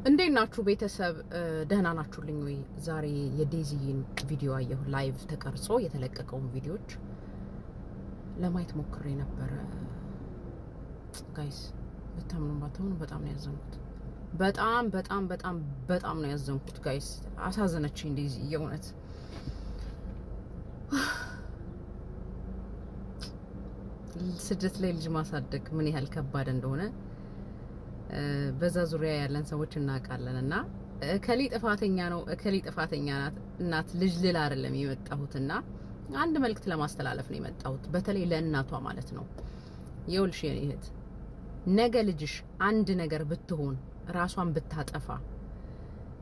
እንዴት ናችሁ ቤተሰብ? ደህና ናችሁልኝ ወይ? ዛሬ የዴዚን ቪዲዮ አየሁ። ላይቭ ተቀርጾ የተለቀቀውን ቪዲዮዎች ለማየት ሞክሬ ነበረ። ጋይስ በጣም በጣም ነው ያዘንኩት። በጣም ነው ያዘንኩት ጋይስ። አሳዘነችኝ ዴዚ የእውነት። ስደት ላይ ልጅ ማሳደግ ምን ያህል ከባድ እንደሆነ በዛ ዙሪያ ያለን ሰዎች እናውቃለን። እና እከሊ ጥፋተኛ ነው እከሊ ጥፋተኛ ናት እናት ልጅ ልል አይደለም የመጣሁትና አንድ መልእክት ለማስተላለፍ ነው የመጣሁት፣ በተለይ ለእናቷ ማለት ነው። የውልሽ የኔ እህት፣ ነገ ልጅሽ አንድ ነገር ብትሆን ራሷን ብታጠፋ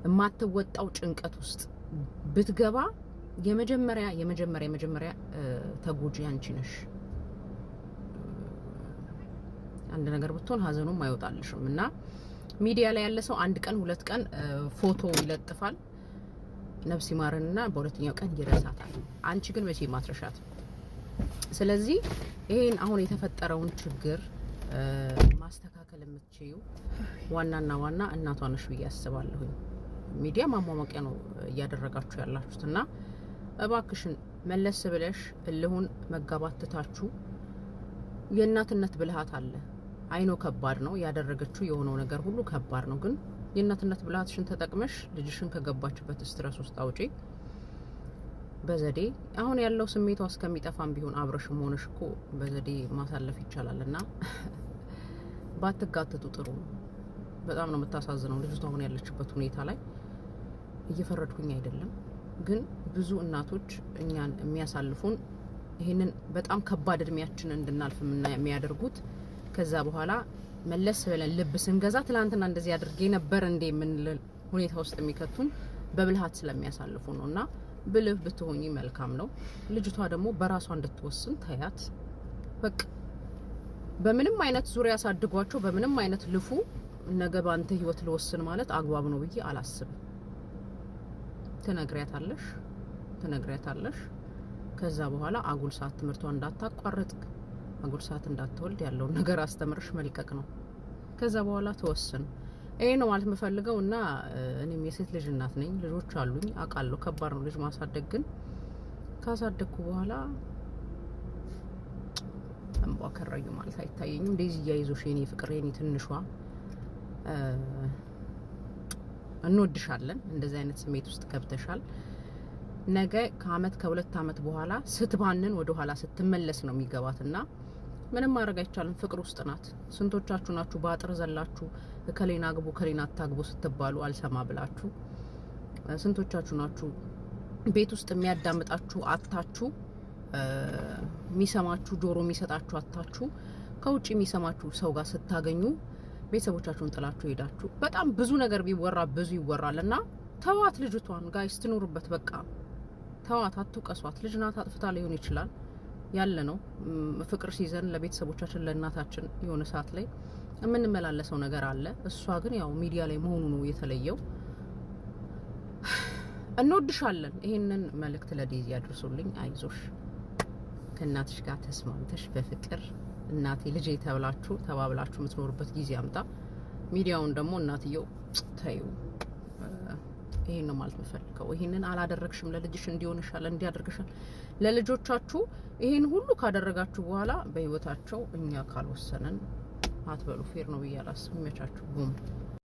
የማትወጣው ጭንቀት ውስጥ ብትገባ የመጀመሪያ ተጎጂ አንቺ ነሽ። አንድ ነገር ብትሆን ሀዘኑም አይወጣልሽም። እና ሚዲያ ላይ ያለ ሰው አንድ ቀን ሁለት ቀን ፎቶ ይለጥፋል ነፍስ ይማርንና በሁለተኛው ቀን ይረሳታል። አንቺ ግን መቼ ማትረሻት። ስለዚህ ይሄን አሁን የተፈጠረውን ችግር ማስተካከል የምትችዩ ዋና እናቷ ነሽ ብዬ አስባለሁ። ሚዲያ ማሟሟቂያ ነው እያደረጋችሁ ያላችሁትና እባክሽን መለስ ብለሽ እልሁን መጋባት ትታችሁ የእናትነት ብልሃት አለ። አይኖ ከባድ ነው ያደረገችው፣ የሆነው ነገር ሁሉ ከባድ ነው። ግን የእናትነት ብልሃትሽን ተጠቅመሽ ልጅሽን ከገባችበት ስትረስ ውስጥ አውጪ በዘዴ። አሁን ያለው ስሜቷ እስከሚጠፋም ቢሆን አብረሽም ሆነሽ እኮ በዘዴ ማሳለፍ ይቻላልና ባትጋተቱ ጥሩ ነው። በጣም ነው የምታሳዝነው ልጅቷ አሁን ያለችበት ሁኔታ ላይ። እየፈረድኩኝ አይደለም፣ ግን ብዙ እናቶች እኛን የሚያሳልፉን ይሄንን በጣም ከባድ እድሜያችንን እንድናልፍ የሚያደርጉት ከዛ በኋላ መለስ ብለን ልብ ስንገዛ ትላንትና እንደዚህ አድርጌ ነበር እንደ የምንል ሁኔታ ውስጥ የሚከቱን በብልሃት ስለሚያሳልፉ ነውና ብልህ ብትሆኚ መልካም ነው። ልጅቷ ደግሞ በራሷ እንድትወስን ታያት። በቃ በምንም አይነት ዙሪያ ያሳድጓቸው፣ በምንም አይነት ልፉ ነገ ባንተ ህይወት ልወስን ማለት አግባብ ነው ብዬ አላስብም። ትነግሪያታለሽ። ከዛ በኋላ አጉል ሰዓት ትምህርቷን እንዳታቋርጥ፣ አጉል ሰዓት እንዳትወልድ ያለውን ነገር አስተምርሽ መልቀቅ ነው። ከዛ በኋላ ተወስን። ይሄ ነው ማለት የምፈልገው። እና እኔም የሴት ልጅ እናት ነኝ፣ ልጆች አሉኝ፣ አውቃለሁ። ከባድ ነው ልጅ ማሳደግ። ግን ካሳደግኩ በኋላ እንቧ ከረዩ ማለት አይታየኝም። ዴዚ እያይዞሽ የኔ ፍቅር፣ የኔ ትንሿ፣ እንወድሻለን። እንደዚህ አይነት ስሜት ውስጥ ገብተሻል። ነገ ከአመት ከሁለት አመት በኋላ ስትባንን ወደ ኋላ ስትመለስ ነው የሚገባትና ምንም ማድረግ አይቻልም። ፍቅር ውስጥ ናት። ስንቶቻችሁ ናችሁ በአጥር ዘላችሁ ከሌና አግቡ ከሌና አታግቡ ስትባሉ አልሰማ ብላችሁ? ስንቶቻችሁ ናችሁ ቤት ውስጥ የሚያዳምጣችሁ አታችሁ፣ የሚሰማችሁ ጆሮ የሚሰጣችሁ አታችሁ፣ ከውጭ የሚሰማችሁ ሰው ጋር ስታገኙ ቤተሰቦቻችሁን ጥላችሁ ሄዳችሁ? በጣም ብዙ ነገር ቢወራ ብዙ ይወራልና ተዋት ልጅቷን ጋይስ፣ ትኑርበት በቃ። ተዋት፣ አትውቀሷት። ልጅ ናት፣ አጥፍታ ሊሆን ይችላል ያለ ነው። ፍቅር ሲዘን ለቤተሰቦቻችን ለእናታችን የሆነ ሰዓት ላይ የምንመላለሰው ነገር አለ። እሷ ግን ያው ሚዲያ ላይ መሆኑ ነው የተለየው። እንወድሻለን። ይሄንን መልእክት ለዴዚ ያድርሱልኝ። አይዞሽ፣ ከእናትሽ ጋር ተስማምተሽ በፍቅር እናቴ ልጄ ተብላችሁ ተባብላችሁ የምትኖርበት ጊዜ አምጣ። ሚዲያውን ደግሞ እናትየው ታዩ። ይሄን ነው ማለት የምፈልገው። ይሄንን አላደረግሽም ለልጅሽ እንዲሆንሻል እንዲያደርግሻል ለልጆቻችሁ። ይሄን ሁሉ ካደረጋችሁ በኋላ በህይወታቸው እኛ ካልወሰነን አትበሉ። ፌር ነው ብዬ አላስብም። ይመቻችሁ። ቡም